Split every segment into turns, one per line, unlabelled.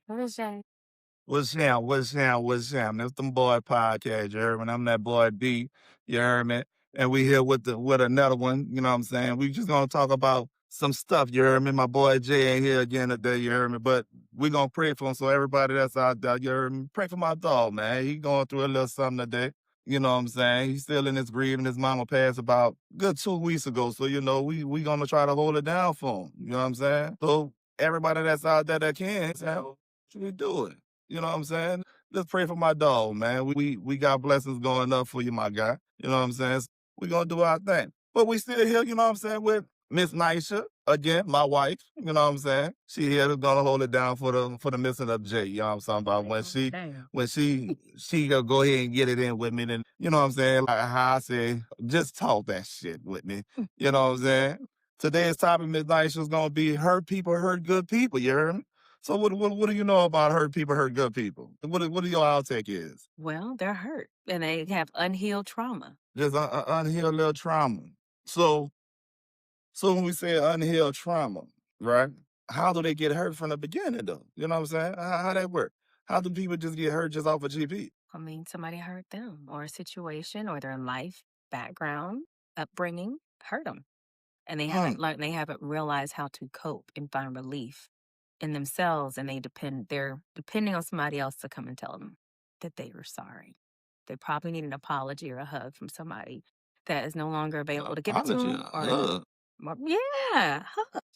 What is that?
What's down? What's down? What's down? It's them boy podcast, you heard me? I'm that boy B, you heard me? And we here with another one, you know what I'm saying? We just gonna talk about some stuff, you heard me? My boy Jay ain't here again today, you heard me? But we gonna pray for him. So everybody that's out there, you heard me? Pray for my dog, man. He going through a little something today. You know what I'm saying? He's still in his grieving. His mama passed about good 2 weeks ago. So, we gonna try to hold it down for him. You know what I'm saying? So everybody that's out there that can, say, what you doing? You know what I'm saying? Let's pray for my dog, man. We got blessings going up for you, my guy. You know what I'm saying? We gonna do our thing. But we still here, you know what I'm saying, with Miss Nisha, again, my wife, you know what I'm saying? She here gonna hold it down for the missing of Jay. You know what I'm talking about? When she gonna go ahead and get it in with me, then you know what I'm saying? Like how I say, just talk that shit with me. You know what I'm saying? Today's topic, Miss Nisha, is gonna be hurt people hurt good people, you heard me? So what do you know about hurt people hurt good people? What do your outtake is?
Well, they're hurt and they have unhealed trauma.
Just unhealed little trauma. So so when we say unhealed trauma, right? How do they get hurt from the beginning though? You know what I'm saying? How that work? How do people just get hurt just off of GP?
I mean, somebody hurt them, or a situation, or their life background, upbringing hurt them. And they
Hmm.
haven't learned, they haven't realized how to cope and find relief in themselves. And they're depending on somebody else to come and tell them that they were sorry. They probably need an apology or a hug from somebody that is no longer available to give it to
Apology.
them. Yeah.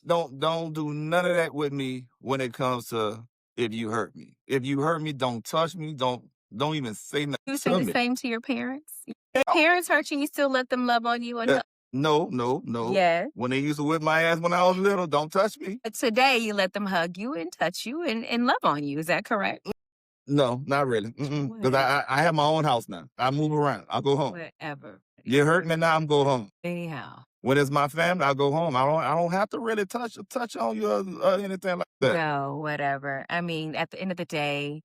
Don't do none of that with me when it comes to if you hurt me. If you hurt me, don't touch me. Don't even say nothing
You say
to
the
me.
same to your parents? Your parents hurt you, you still let them love on you and help.
No, no, no.
Yes.
When they used to whip my ass when I was little, don't touch me.
But today you let them hug you and touch you and love on you. Is that correct?
No, not really. Because
Whatever.
I have my own house now. I move around. I go home.
Whatever.
You hurt me now, I'm go home.
Anyhow.
When it's my family, I go home. I don't have to really touch on you or anything like that.
No, whatever. I mean, at the end of the day,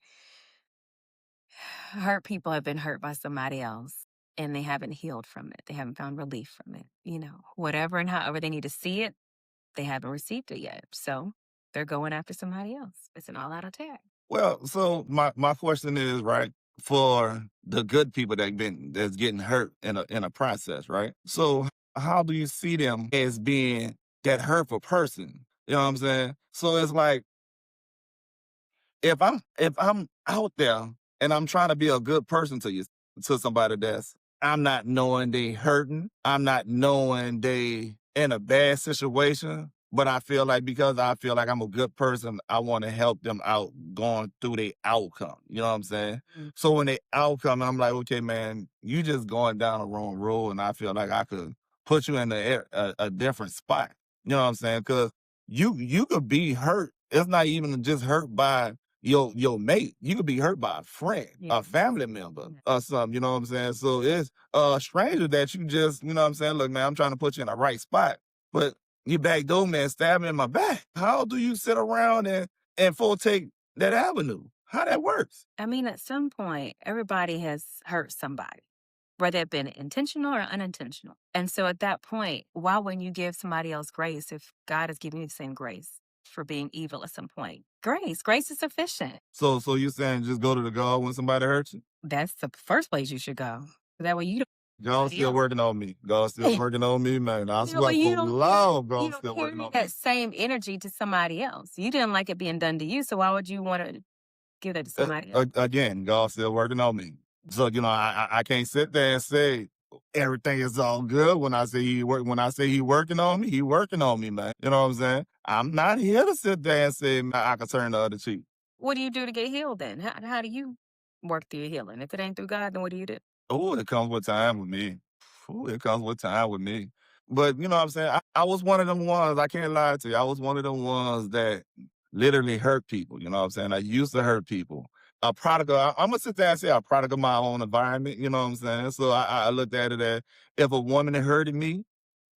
hurt people have been hurt by somebody else and they haven't healed from it. They haven't found relief from it. Whatever and however they need to see it, they haven't received it yet. So they're going after somebody else. It's an all-out attack.
Well, so my question is, right, for the good people that's getting hurt in a process, right? So how do you see them as being that hurtful person? You know what I'm saying? So it's like if I'm out there and I'm trying to be a good person to somebody that's I'm not knowing they hurting, I'm not knowing they in a bad situation, but I feel like because I feel like I'm a good person, I want to help them out going through their outcome. You know what I'm saying? So when they outcome, I'm like, okay, man, you just going down the wrong road, and I feel like I could put you in a different spot. You know what I'm saying? Because you could be hurt. It's not even just hurt by your mate. You could be hurt by a friend, a family member, or something. You know what I'm saying? So it's a stranger that you just, you know what I'm saying? Look, man, I'm trying to put you in the right spot, but you backdoor me and stab me in my back. How do you sit around and take that avenue? How that works?
I mean, at some point, everybody has hurt somebody, whether it been intentional or unintentional. And so at that point, why wouldn't you give somebody else grace if God is giving you the same grace for being evil at some point? Grace is sufficient.
So you saying just go to the God when somebody hurts you?
That's the first place you should go. That way you don't.
God's still working on me. God's still working on me, man. I swear
You
for
don't
love,
you
God's
don't
still
carry
working on me.
that same energy to somebody else. You didn't like it being done to you, so why would you want to give that to somebody else?
Again, God's still working on me. So I can't sit there and say everything is all good when I say when I say he working on me, he working on me, man. You know what I'm saying? I'm not here to sit there and say I can turn the other cheek.
What do you do to get healed then? How do you work through your healing? If it ain't through God, then what do you do?
Oh, it comes with time with me. Ooh, it comes with time with me. But you know what I'm saying? I was one of them ones, I can't lie to you. I was one of them ones that literally hurt people. You know what I'm saying? I used to hurt people. A product of, I'm gonna sit there and say a product of my own environment, you know what I'm saying? So I looked at it as if a woman had hurted me,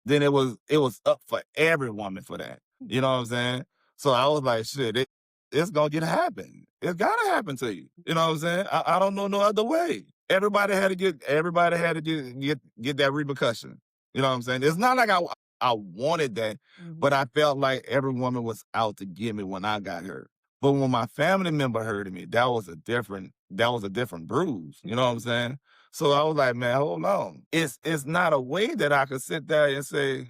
then it was up for every woman for that. You know what I'm saying? So I was like, shit, it's gonna get happen. It's gotta happen to you. You know what I'm saying? I don't know no other way. Everybody had to get that repercussion. You know what I'm saying? It's not like I wanted that, but I felt like every woman was out to get me when I got hurt. But when my family member hurted me, that was a different bruise. You know what I'm saying? So I was like, man, hold on. It's not a way that I could sit there and say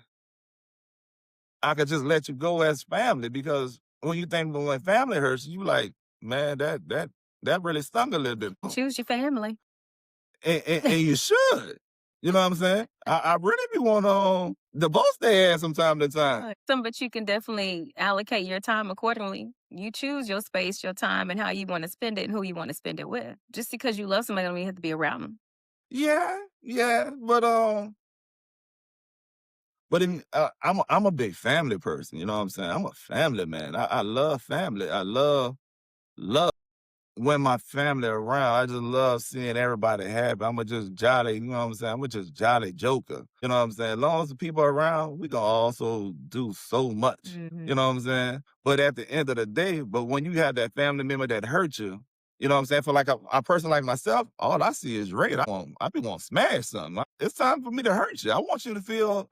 I could just let you go as family because when you think when family hurts, you like, man, that really stung a little bit more.
Choose your family.
And you should. You know what I'm saying? I really be want to divorce their ass from time to time.
Some, but you can definitely allocate your time accordingly. You choose your space, your time, and how you want to spend it and who you want to spend it with. Just because you love somebody don't mean you have to be around them.
Yeah, yeah, I'm a big family person. You know what I'm saying? I'm a family man. I love family. I love when my family around. I just love seeing everybody happy. I'm a just jolly. You know what I'm saying? I'm a just jolly joker. You know what I'm saying? As long as the people around, we can also do so much.
Mhm.
You know what I'm saying? But at the end of the day, but when you have that family member that hurt you, you know what I'm saying? For like a person like myself, all I see is red. I be want to smash something. It's time for me to hurt you. I want you to feel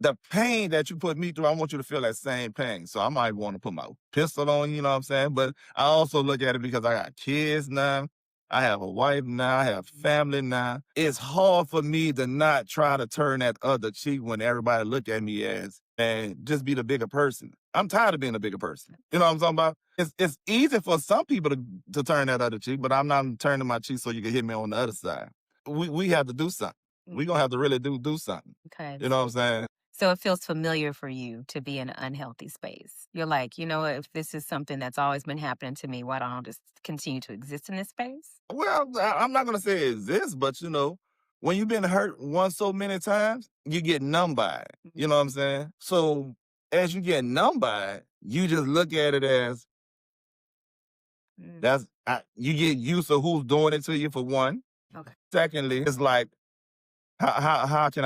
the pain that you put me through. I want you to feel that same pain. So I might want to put my pistol on you, know what I'm saying? But I also look at it because I got kids now. I have a wife now. I have family now. It's hard for me to not try to turn that other cheek when everybody look at me as and just be the bigger person. I'm tired of being a bigger person. You know what I'm talking about? It's easy for some people to turn that other cheek, but I'm not turning my cheek so you can hit me on the other side. We have to do something. We gonna have to really do something.
Okay.
You know what I'm saying?
So it feels familiar for you to be in an unhealthy space. You're like, you know what, if this is something that's always been happening to me, why don't I just continue to exist in this space?
Well, I'm not gonna say it exists, but when you've been hurt once so many times, you get numb by it. You know what I'm saying? So as you get numb by it, you just look at it as
Mm,
you get used to who's doing it to you for one.
okay.
Secondly, it's like how can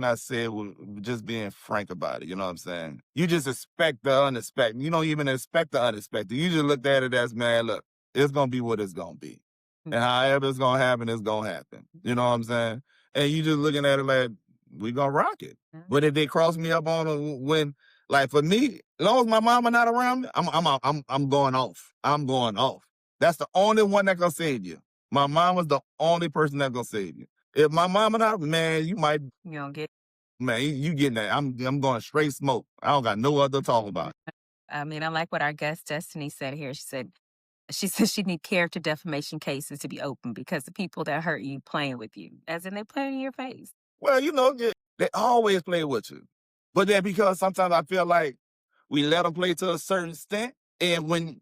I say it with just being frank about it? You know what I'm saying? You just expect the unexpected. You don't even expect the unexpected. You just look at it as, man, look, it's gonna be what it's gonna be.
Mm,
And however it's gonna happen, it's gonna happen. You know what I'm saying? And you just looking at it like, we gonna rock it.
yeah.
But if they cross me up on when like for me, as long as my mama not around me, I'm going off. I'm going off. That's the only one that gonna save you. My mama's the only person that gonna save you. If my mama not, man, you might,
You don't get.
man, you getting that. I'm going straight smoke. I don't got no other talk about.
I mean, I like what our guest Destiny said here. She said she need character defamation cases to be open because the people that hurt you playing with you, as in they playing in your face.
Well, they always play with you. But then because sometimes I feel like we let them play to a certain extent. And when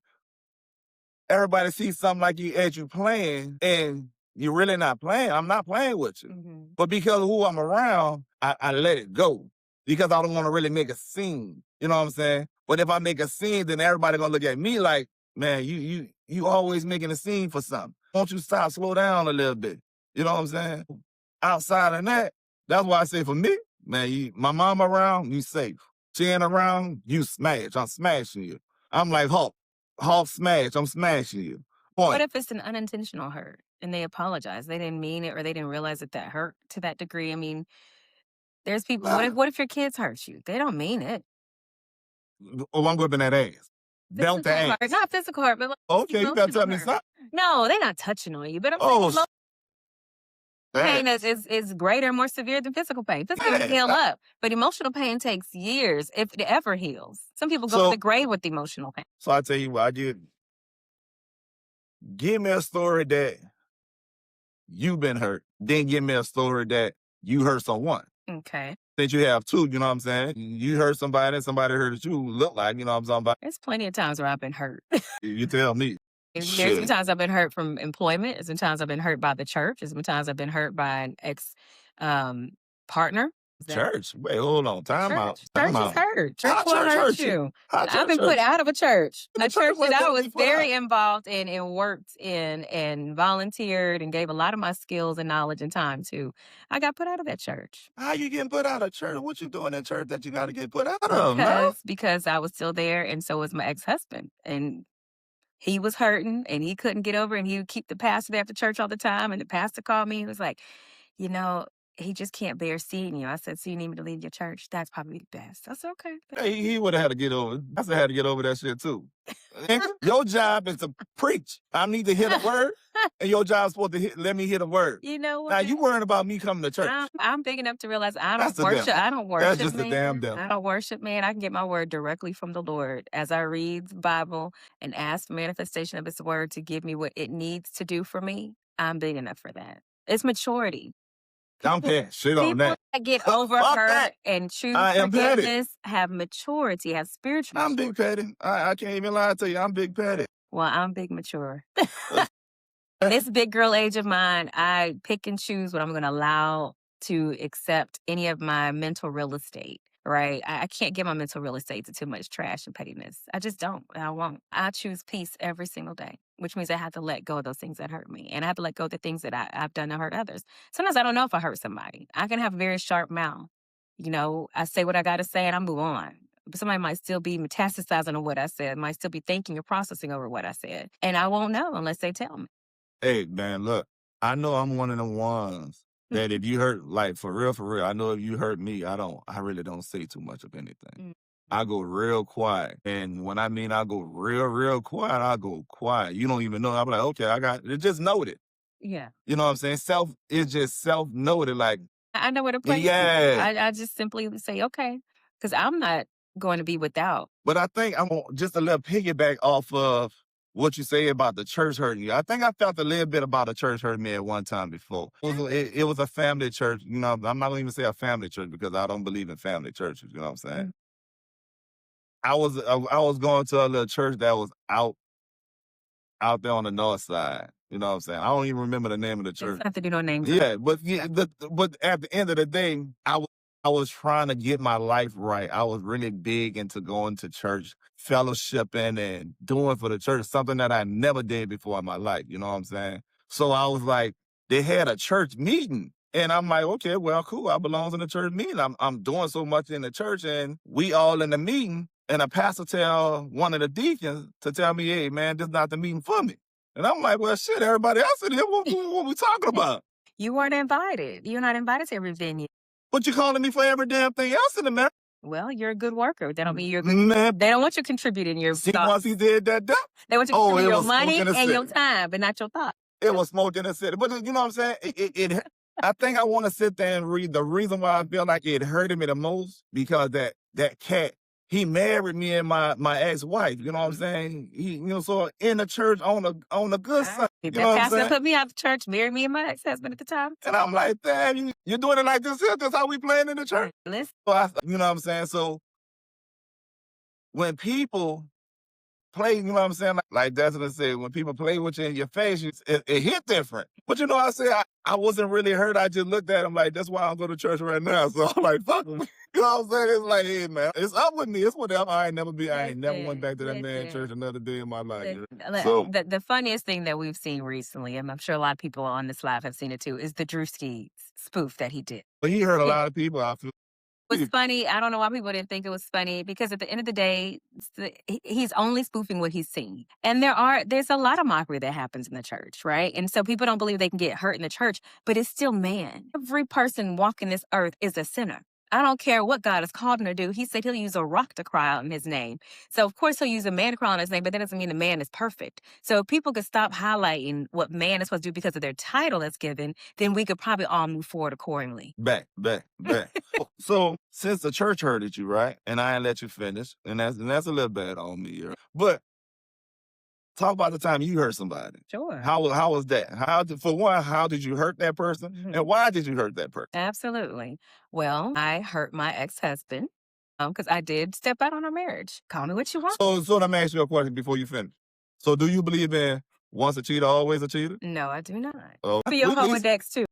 everybody sees something like you as you playing and you're really not playing, I'm not playing with you.
Hmm.
But because of who I'm around, I let it go because I don't want to really make a scene. You know what I'm saying? But if I make a scene, then everybody gonna look at me like, man, you always making a scene for something. Won't you stop, slow down a little bit? You know what I'm saying? Outside of that, that's why I say for me, man, my mom around, you safe. She ain't around, you smash. I'm smashing you. I'm like Hulk. Hulk smash. I'm smashing you.
What
Point.
if it's an unintentional hurt and they apologize? They didn't mean it or they didn't realize that that hurt to that degree. I mean, there's people. What if
Nah,
what if your kids hurt you? They don't mean it.
oh, I'm whipping that ass. Belt the
Physical hurt,
ass.
not physical hurt, but like
Okay, you better
emotional
tell me
hurt.
something.
No, they're not touching on you. But I'm saying
Oh,
emotional pain
dang.
is greater, more severe than physical pain. Physical can
Man.
heal up, but emotional pain takes years if it ever heals. Some people go to
So,
the grave with emotional pain.
so I tell you what, I did. Give me a story that you've been hurt. Then give me a story that you hurt someone.
Okay,
Since you have two, you know what I'm saying? You hurt somebody and somebody hurt you, look like, you know what I'm talking about?
there's plenty of times where I've been hurt.
You tell me.
There's been
Shit.
times I've been hurt from employment. There's been times I've been hurt by the church. There's been times I've been hurt by an ex um, partner. That
Church. Wait, hold on. Time out.
church.
Time
Church is
out.
hurt. Church
How
will
church
hurt
hurt you?
you.
How
I've
church
been put
hurt you?
out of a church.
The
A
church
church that
wasn't
I
supposed to
was
be put out.
very involved in and worked in and volunteered and gave a lot of my skills and knowledge and time to. I got put out of that church.
How you getting put out of church? What you doing in church that you got to get put out of, man?
Because I was still there and so was my ex-husband. And he was hurting and he couldn't get over and he would keep the pastor there after church all the time. And the pastor called me. He was like, you know, he just can't bear seeing you. I said, so you need me to leave your church? That's probably best. I said, okay.
Hey, he would have had to get over. I said had to get over that shit too. Nigga, your job is to preach. I need to hear the word, and your job's supposed to let me hear the word.
You know
Now
what?
you worrying about me coming to church?
I'm big enough to realize I
That's
don't
the devil.
worship. I don't
That's
worship
just the damn
man.
devil.
I don't worship man. I can get my word directly from the Lord as I read the Bible and ask for manifestation of His word to give me what it needs to do for me. I'm big enough for that. It's maturity.
I'm
People,
paying shit on
people
that.
that get over
Fuck
hurt
that.
and choose
I am petty.
forgiveness have maturity, have spiritual
I'm
maturity.
big petty. I can't even lie to you. I'm big petty.
Well, I'm big mature. This big girl age of mine, I pick and choose what I'm going to allow to accept any of my mental real estate, right? I can't give my mental real estate to too much trash and pettiness. I just don't. I won't. I choose peace every single day, which means I have to let go of those things that hurt me. And I have to let go of the things that I've done to hurt others. Sometimes I don't know if I hurt somebody. I can have a very sharp mouth. You know, I say what I got to say and I move on. But somebody might still be metastasizing on what I said, might still be thinking or processing over what I said. And I won't know unless they tell me.
Hey, man, look, I know I'm one of the ones that if you hurt, like for real, I know if you hurt me, I really don't say too much of anything. I go real quiet. And when I mean I go real quiet, I go quiet. You don't even know. I'm like, okay, I got it. Just noted.
Yeah.
You know what I'm saying? It's just self noted. Like,
I know where to place you.
yeah.
I just simply say, okay, because I'm not going to be without.
But I think I'm just a little piggyback off of what you say about the church hurting you. I think I felt a little bit about the church hurting me at one time before. It was a family church. You know, I'm not even say a family church because I don't believe in family churches. You know what I'm saying? I was going to a little church that was out there on the north side. You know what I'm saying? I don't even remember the name of the church.
It's not to do no names.
Yeah, but but at the end of the day, I was trying to get my life right. I was really big into going to church, fellowshipping and doing for the church, something that I never did before in my life. You know what I'm saying? So I was like, they had a church meeting. And I'm like, okay, well, cool. I belong in the church meeting. I'm doing so much in the church, and we all in the meeting. And a pastor tell one of the deacons to tell me, hey, man, this is not the meeting for me. And I'm like, well, shit, everybody else in here, what we talking about?
You weren't invited. You're not invited to every venue.
But you calling me for every damn thing else in the marriage?
Well, you're a good worker. That don't mean you're good.
Man,
They don't want you contributing your
see,
thoughts.
once he did that,
They want you to
oh,
contribute
it
your
was
money
smoke in the
and your
city.
time, but not your thoughts.
It was smoke in the city. But you know what I'm saying? I think I want to sit there and read the reason why I feel like it hurted me the most because that cat, he married me and my ex-wife. You know what I'm saying? So in the church on the good side. You know
That
what I'm
pastor
saying?
put me out of church, married me and my ex-husband at the time.
And I'm like, damn, you're doing it like this here? This how we playing in the church?
Listen.
So you know what I'm saying? So when people play, you know what I'm saying? Like Desmond said, when people play with you in your face, it hit different. But you know what I said? I wasn't really hurt. I just looked at him like, that's why I'm going to church right now. So I'm like, fuck him. You know what I'm saying? It's like, hey, man, it's up with me. It's whatever. I ain't never went back to that man church another day in my life. So
the funniest thing that we've seen recently, and I'm sure a lot of people on this live have seen it too, is the Drewski spoof that he did.
But he hurt a lot of people, I feel.
It was funny. I don't know why people didn't think it was funny because at the end of the day, he's only spoofing what he's seen. And there's a lot of mockery that happens in the church, right? And so people don't believe they can get hurt in the church, but it's still man. Every person walking this earth is a sinner. I don't care what God has called him to do. He said he'll use a rock to cry out in his name. So of course he'll use a man to cry out in his name, but that doesn't mean the man is perfect. So if people could stop highlighting what man is supposed to do because of their title that's given, then we could probably all move forward accordingly.
Back. So since the church hurted you, right? And I ain't let you finish, and that's a little bad on me. But talk about the time you hurt somebody.
Sure.
How was that? For one, how did you hurt that person? And why did you hurt that person?
Absolutely. Well, I hurt my ex-husband because I did step out on our marriage. Call me what you want.
So let me ask you a question before you finish. So do you believe in once a cheater, always a cheater?
No, I do not.
Oh,
For your Rolodex too.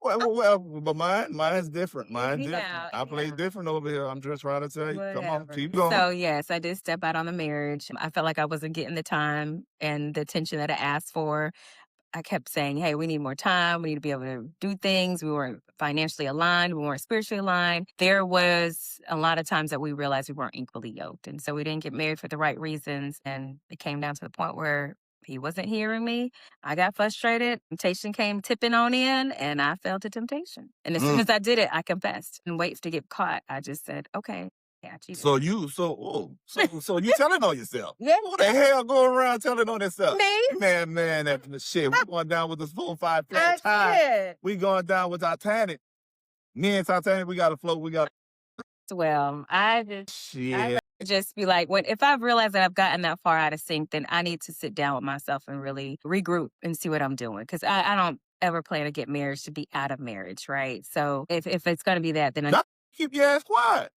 but mine's different. Mine's different. I play different over here. I'm just trying to tell you. Come on, keep going.
So yes, I did step out on the marriage. I felt like I wasn't getting the time and the attention that I asked for. I kept saying, hey, we need more time. We need to be able to do things. We weren't financially aligned. We weren't spiritually aligned. There was a lot of times that we realized we weren't equally yoked. And so we didn't get married for the right reasons. And it came down to the point where He wasn't hearing me. I got frustrated. Temptation came tipping on in, and I fell to temptation. And as soon
Mm.
as I did it, I confessed and wait to get caught. I just said, okay, yeah, I cheated.
So you telling on yourself?
Yeah.
Who the hell going around telling on themselves?
Me?
Man, that shit. We going down with this 4-5
I
flat tire.
did.
We going down with Titanic. Me and Titanic, we got to float. We got
Well, I
shit.
just be like, when if I've realized that I've gotten that far out of sync, then I need to sit down with myself and really regroup and see what I'm doing. Because I don't ever plan to get married to be out of marriage, right? So if it's gonna be that, then I
Not keep your ass quiet.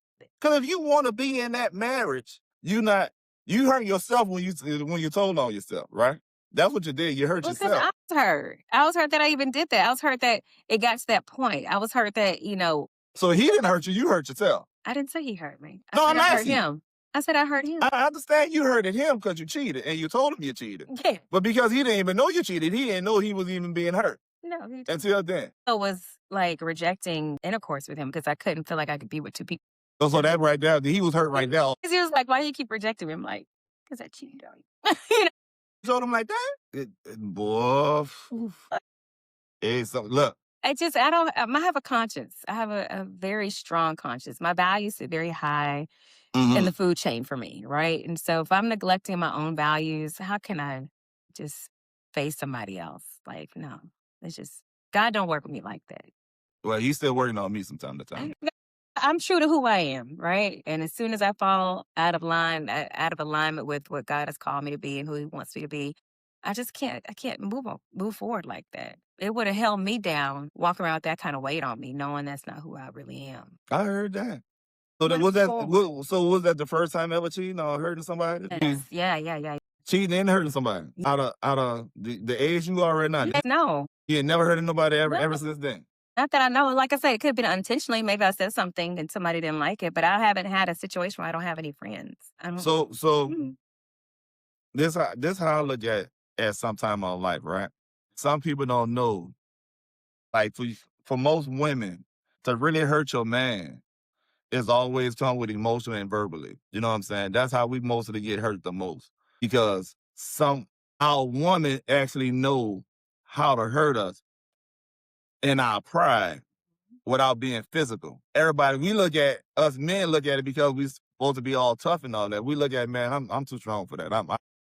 Because if you want to be in that marriage, you hurt yourself when you told on yourself, right? That's what you did. You hurt
because
yourself.
I was hurt. I was hurt that I even did that. I was hurt that it got to that point. I was hurt that,
So he didn't hurt you. You hurt yourself.
I didn't say he hurt me. I
No,
said
I'm
I hurt
asking you.
him. I said I hurt him.
I understand you hurted him because you cheated and you told him you cheated.
Yeah.
But because he didn't even know you cheated, he didn't know he was even being hurt
No, he didn't.
until then.
I was like rejecting intercourse with him because I couldn't feel like I could be with two people.
So that right there, he was hurt right there.
'Cause he was like, "Why do you keep rejecting me?" I'm like, "'Cause I cheated on you." You know?
You told him like that? Boy, hey, so look.
I don't, I have a conscience. I have a very strong conscience. My values are very high in the food chain for me, right? And so if I'm neglecting my own values, how can I just face somebody else? Like, no, it's just, God don't work with me like that.
Well, he's still working on me from time to time.
I'm true to who I am, right? And as soon as I fall out of line, out of alignment with what God has called me to be and who He wants me to be, I can't move forward like that. It would have held me down, walking around with that kind of weight on me, knowing that's not who I really am.
I heard that. So
But
was that the first time ever cheating or hurting somebody?
yes, yeah.
Cheating and hurting somebody out of the age you are right now.
Yes, no,
You ain't never hurting nobody
no,
ever since then.
not that I know. Like I said, it could have been unintentionally. Maybe I said something and somebody didn't like it, but I haven't had a situation where I don't have any friends. I don't.
So
Mm.
this how I look at some time in my life, right? Some people don't know. Like for most women, to really hurt your man is always come with emotionally and verbally. You know what I'm saying? That's how we mostly get hurt the most. Because our woman actually know how to hurt us in our pride without being physical. We look at us men look at it because we supposed to be all tough and all that. We look at, man, I'm too strong for that.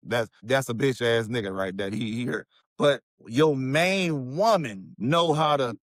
That's a bitch ass nigga right there. He hurt. But your main woman know how to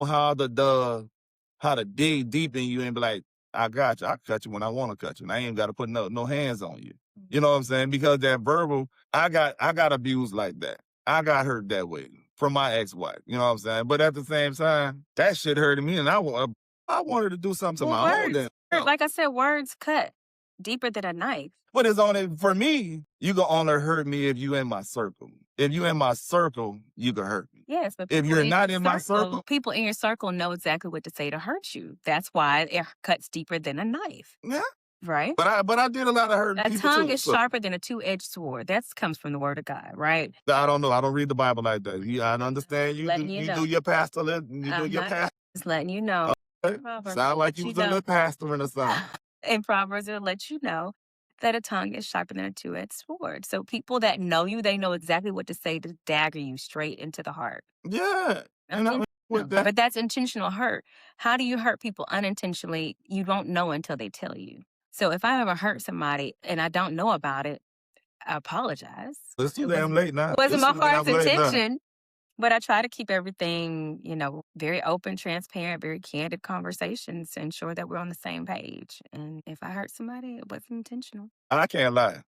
dig deep in you and be like, I got you. I cut you when I want to cut you. And I ain't got to put no hands on you. You know what I'm saying? Because that verbal, I got abused like that. I got hurt that way from my ex-wife. You know what I'm saying? But at the same time, that shit hurted me, and I wanted to do something to
Well,
my own.
words, like I said, words cut deeper than a knife.
But it's only for me. You can only hurt me if you in my circle. If you in my circle, you can hurt me.
Yes, but
If
people
you're
in
not
your
in my circle,
people in your circle know exactly what to say to hurt you. That's why it cuts deeper than a knife,
yeah.
right?
But I did a lot of hurting
A
people
tongue
too.
is sharper than a two-edged sword. That comes from the word of God, right?
I don't know. I don't read the Bible like that. I understand you.
Letting
You
know.
do your pastor. You do your pastor.
Just letting you know. Proverbs
Sound like you
let
was a little pastor in the song.
In Proverbs, it'll let you know that a tongue is sharper than a two-edged sword. So people that know you, they know exactly what to say to dagger you straight into the heart.
Yeah. And I with that.
But that's intentional hurt. How do you hurt people unintentionally? You don't know until they tell you. So if I ever hurt somebody and I don't know about it, I apologize.
It's too damn late now.
It wasn't my heart's
late now.
intention. But I try to keep everything, very open, transparent, very candid conversations to ensure that we're on the same page. And if I hurt somebody, it wasn't intentional.
I can't lie.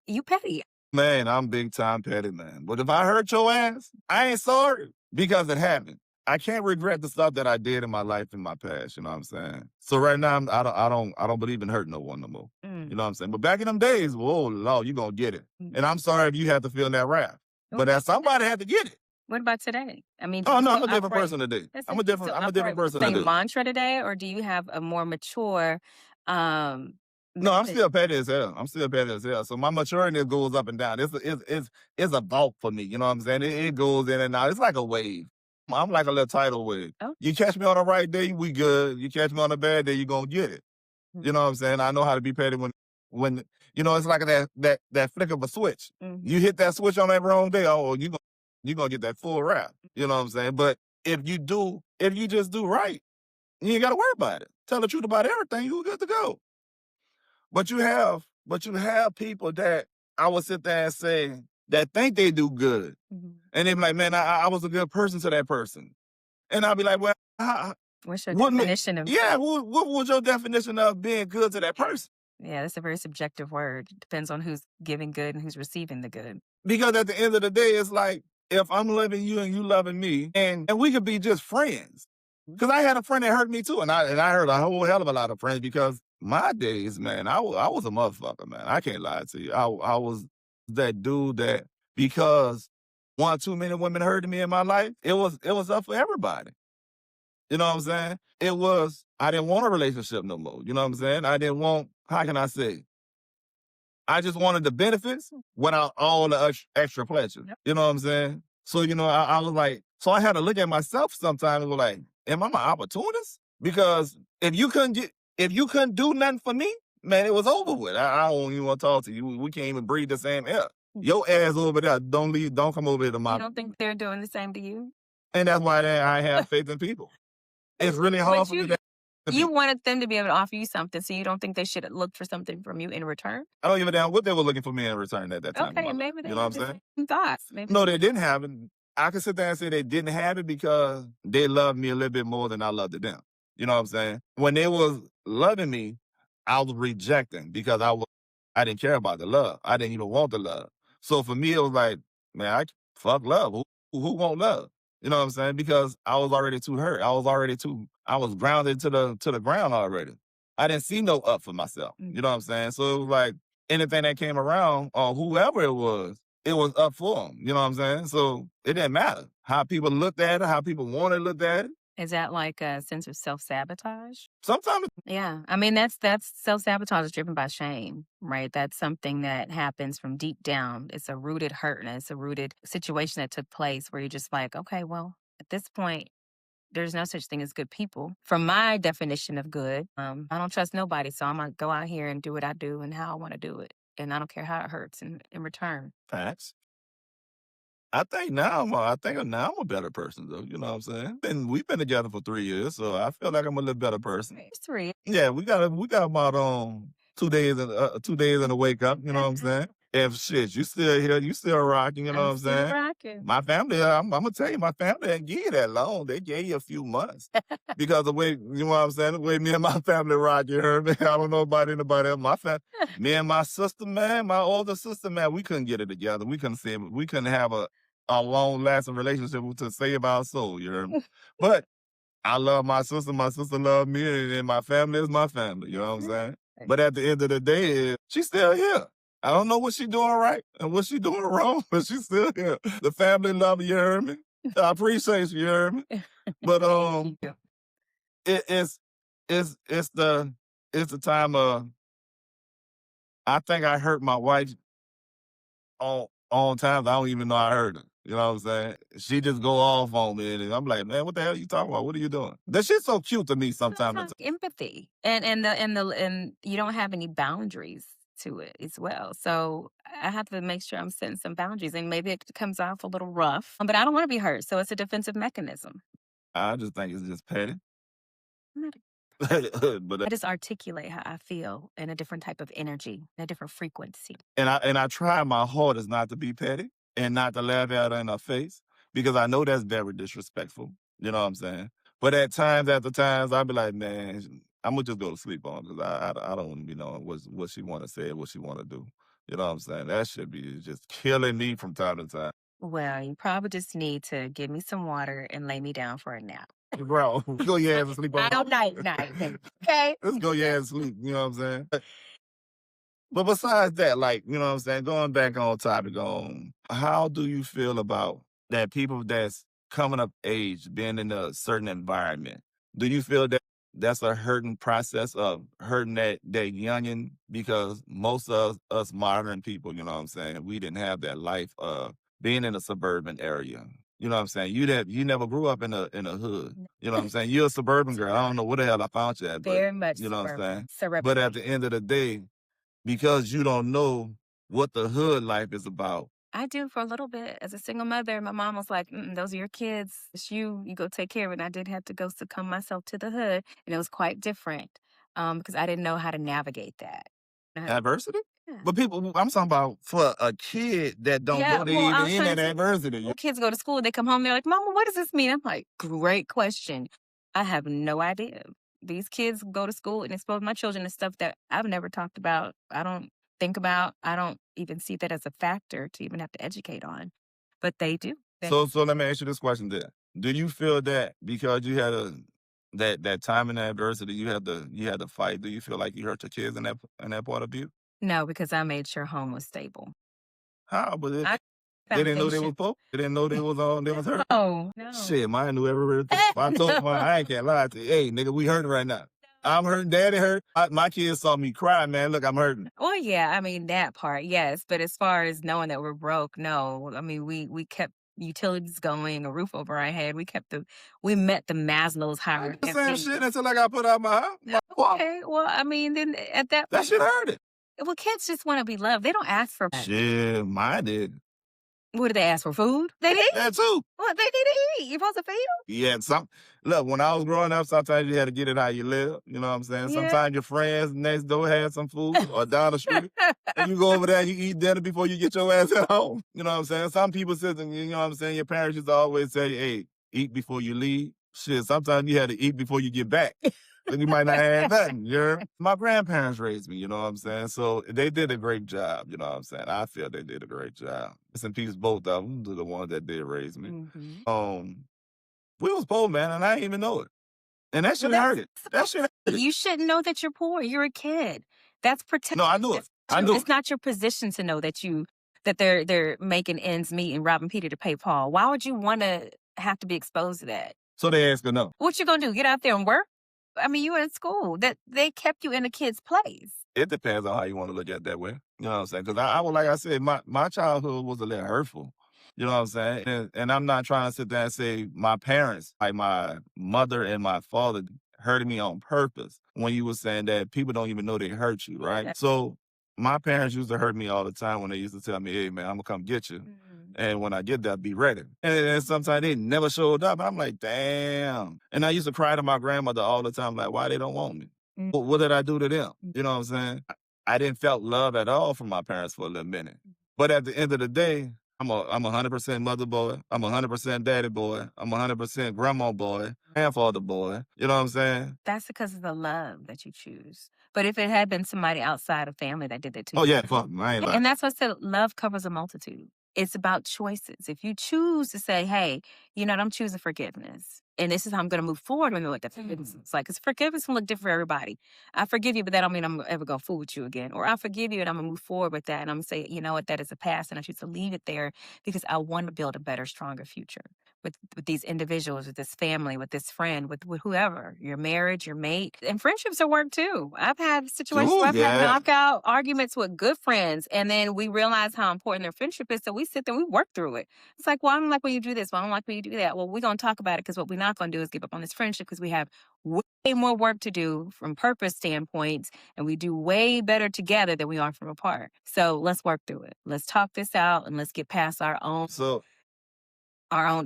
You petty.
Man, I'm big time petty, man. But if I hurt your ass, I ain't sorry because it happened. I can't regret the stuff that I did in my life in my past. You know what I'm saying? So right now, I don't believe in hurting no one no more. You know what I'm saying? But back in them days, whoa, Lord, you gonna get it. And I'm sorry if you had to feel that wrath. But that somebody had to get it.
What about today? I mean,
oh no, I'm a different person today. I'm a different person
today.
today.
Mantra today, or do you have a more mature?
No, I'm still petty as hell. So my maturity goes up and down. It's a vault for me. You know what I'm saying? It goes in and out. It's like a wave. I'm like a little tidal wave.
Oh.
You catch me on the right day, we good. You catch me on the bad day, you gonna get it. You know what I'm saying? I know how to be petty when It's like that flick of a switch. You hit that switch on that wrong day, oh, you gonna get that full rap. You know what I'm saying? But if you just do right, you ain't gotta worry about it. Tell the truth about everything, you good to go. But you have people that I would sit there and say that think they do good. And they be like, man, I was a good person to that person. And I'll be like, well,
What's your
what
definition of?
yeah, what was your definition of being good to that person?
Yeah, that's a very subjective word. Depends on who's giving good and who's receiving the good.
Because at the end of the day, it's like if I'm loving you and you loving me, and we could be just friends. Because I had a friend that hurt me too, and I hurt a whole hell of a lot of friends because my days, man, I was a motherfucker, man. I can't lie to you. I was that dude that because one too many women hurted me in my life, it was up for everybody. You know what I'm saying? I didn't want a relationship no more. You know what I'm saying? I didn't want, how can I say? I just wanted the benefits without all the extra pleasure.
Yep.
You know what I'm saying? So, I was like, so I had to look at myself sometimes and was like, am I an opportunist? Because if you couldn't do nothing for me, man, it was over with. I don't even want to talk to you. We can't even breathe the same air. Your ass over there, don't leave, don't come over here to
You
my.
don't think they're doing the same to you?
And that's why I have faith in people. It's really hard
But
for me to.
you wanted them to be able to offer you something, so you don't think they should have looked for something from you in return?
I don't give a damn what they were looking for me in return at that time in
Okay,
my life.
maybe they
You know what
had
I'm
the
saying?
same thoughts. Maybe.
No, they didn't have it. I can sit there and say they didn't have it because they loved me a little bit more than I loved them. You know what I'm saying? When they was loving me, I was rejecting because I didn't care about the love. I didn't even want the love. So for me, it was like, man, fuck love. Who want love? You know what I'm saying? Because I was already too hurt. I was grounded to the ground already. I didn't see no up for myself. You know what I'm saying? So it was like anything that came around or whoever it was up for them. You know what I'm saying? So it didn't matter how people looked at it, how people wanted to look at it.
Is that like a sense of self-sabotage?
Sometimes
Yeah. I mean, that's self-sabotage is driven by shame, right? That's something that happens from deep down. It's a rooted hurt and it's a rooted situation that took place where you're just like, okay, well, at this point, there's no such thing as good people. From my definition of good, I don't trust nobody, so I'm gonna go out here and do what I do and how I want to do it, and I don't care how it hurts in return.
facts. I think now I'm a better person though. You know what I'm saying? We've been together for 3 years, so I feel like I'm a little better person.
It's 3.
Yeah, we got about 2 days and a wake up. You know what I'm saying? If shit, you still here, you still rocking. You know what
I'm
I'm
still
saying?
rocking.
My family, I'm gonna tell you, my family didn't give you that long. They gave you a few months because the way, you know what I'm saying, the way me and my family rock. You heard me? I don't know about anybody else. Me and my sister, man, my older sister, man, we couldn't get it together. We couldn't have a long lasting relationship to save our soul. You heard me? But I love my sister. My sister loved me, and my family is my family. You know what I'm saying? But at the end of the day, she's still here. I don't know what she's doing right and what she's doing wrong, but she's still here. The family love you, heard me? I appreciate you, heard me? But
Thank you.
it, it's the time of I think I hurt my wife on times I don't even know I hurt her. You know what I'm saying? She just go off on me, and I'm like, man, what the hell are you talking about? What are you doing? That shit's so cute to me sometimes.
Empathy and you don't have any boundaries to it as well. So I have to make sure I'm setting some boundaries, and maybe it comes off a little rough, but I don't want to be hurt. So it's a defensive mechanism.
I just think it's just petty.
I'm not-
but
I just articulate how I feel in a different type of energy, a different frequency.
I try my hardest not to be petty and not to laugh at her in her face because I know that's very disrespectful. You know what I'm saying? But after times, I'll be like, man, I'm gonna just go to sleep on because I don't want to be knowing what she want to say, what she want to do. You know what I'm saying? That should be just killing me from time to time.
Well, you probably just need to give me some water and lay me down for a nap.
Bro, go your ass to sleep on.
All night, baby. Okay.
Let's go your ass to sleep. You know what I'm saying? But besides that, like, you know what I'm saying, going back on topic, how do you feel about that people that's coming up age, being in a certain environment? Do you feel that that's a hurting process of hurting that youngin? Because most of us modern people, you know what I'm saying, we didn't have that life of being in a suburban area. You know what I'm saying? You never grew up in a hood. You know what I'm saying? You're a suburban girl. I don't know where the hell I found you at, but
Very much
you know what I'm saying?
suburban.
But at the end of the day, because you don't know what the hood life is about.
I do for a little bit. As a single mother, my mom was like, "Mm-mm, those are your kids. It's you. You go take care of it." And I did have to go succumb myself to the hood, and it was quite different because I didn't know how to navigate that.
Adversity?
Yeah.
But people, I'm talking about for a kid that don't
Yeah,
know they
well, I
even
was
in
trying
that
to say,
adversity.
well, kids go to school, they come home, they're like, "Mama, what does this mean?" I'm like, "Great question. I have no idea." These kids go to school and expose my children to stuff that I've never talked about. I don't think about. I don't even see that as a factor to even have to educate on, but they do.
So let me ask you this question then. Do you feel that because you had that time in adversity, you had to fight, do you feel like you hurt your kids in that part of you?
No, because I made sure home was stable.
How? But
I
they didn't know they
foundation.
was poor? They didn't know they was hurt?
Oh, no.
Shit, mine knew everything. I told mine, I ain't can't lie to you. Hey, nigga, we hurting right now. I'm hurting, daddy hurt. My kids saw me cry, man. Look, I'm hurting.
Well, yeah, I mean, that part, yes, but as far as knowing that we're broke, no. I mean, we kept utilities going, a roof over our head. We met the Maslow's
I did
hierarchy
the
of
same
needs.
shit until I got put out my house.
Okay, well, I mean, then at that
That
point,
shit hurted.
well, kids just want to be loved. They don't ask for much.
Shit, mine did.
What do they ask for? Food? They need.
That too.
What they need to eat. You're supposed to feed
Yeah, look, when I was growing up, sometimes you had to get it how you live. You know what I'm saying?
them. Yeah.
Sometimes your friends next door had some food or down the street. And you go over there, you eat dinner before you get your ass at home. You know what I'm saying? Some people sit and, you know what I'm saying? Your parents used to always say, hey, eat before you leave. Shit, sometimes you had to eat before you get back. Then you might not have nothing. My grandparents raised me, you know what I'm saying? So they did a great job, you know what I'm saying? I feel they did a great job. Rest in peace, both of them, to the ones that did raise me. We was poor, man, and I didn't even know it. And that
Well,
shit hurted. That shit hurted.
you shouldn't know that you're poor. You're a kid. That's
No, I knew it. I knew
it's
it.
not your position to know that they're making ends meet and robbing Peter to pay Paul. Why would you want to have to be exposed to that?
So they asked her no.
What you gonna do? Get out there and work? I mean, you were in school. That they kept you in a kid's place.
It depends on how you want to look at it that way. You know what I'm saying? Because I was, like I said, my childhood was a little hurtful. You know what I'm saying? And I'm not trying to sit there and say my parents, like my mother and my father, hurted me on purpose when you were saying that people don't even know they hurt you, right?
Yeah.
So my parents used to hurt me all the time when they used to tell me, hey, man, I'm going to come get you. And when I get there, be ready. And sometimes they never showed up. I'm like, damn. And I used to cry to my grandmother all the time, like, why they don't want me? What did I do to them? You know what I'm saying? I didn't felt love at all from my parents for a little minute. But at the end of the day, I'm 100% mother boy. I'm 100% daddy boy. I'm 100% grandma boy, grandfather boy. You know what I'm saying?
That's because of the love that you choose. But if it had been somebody outside of family that did that to
Oh
you,
yeah, fuck, I ain't lying.
and that's what I said, love covers a multitude. It's about choices. If you choose to say, hey, you know what, I'm choosing forgiveness. And this is how I'm going to move forward when what that forgiveness looks like. Because forgiveness can look different for everybody. I forgive you, but that don't mean I'm ever going to fool with you again. Or I forgive you and I'm going to move forward with that. And I'm going to say, you know what, that is a past. And I choose to leave it there because I want to build a better, stronger future with these individuals, with this family, with this friend, with whoever, your marriage, your mate. And friendships are work too. I've had situations
Oh
where I've had
yeah.
knockout arguments with good friends, and then we realize how important their friendship is. So we sit there, we work through it. It's like, well, I don't like when you do this. Well, I don't like when you do that. Well, we're going to talk about it because what we're not going to do is give up on this friendship because we have way more work to do from purpose standpoints, and we do way better together than we are from apart. So let's work through it. Let's talk this out and let's get past our own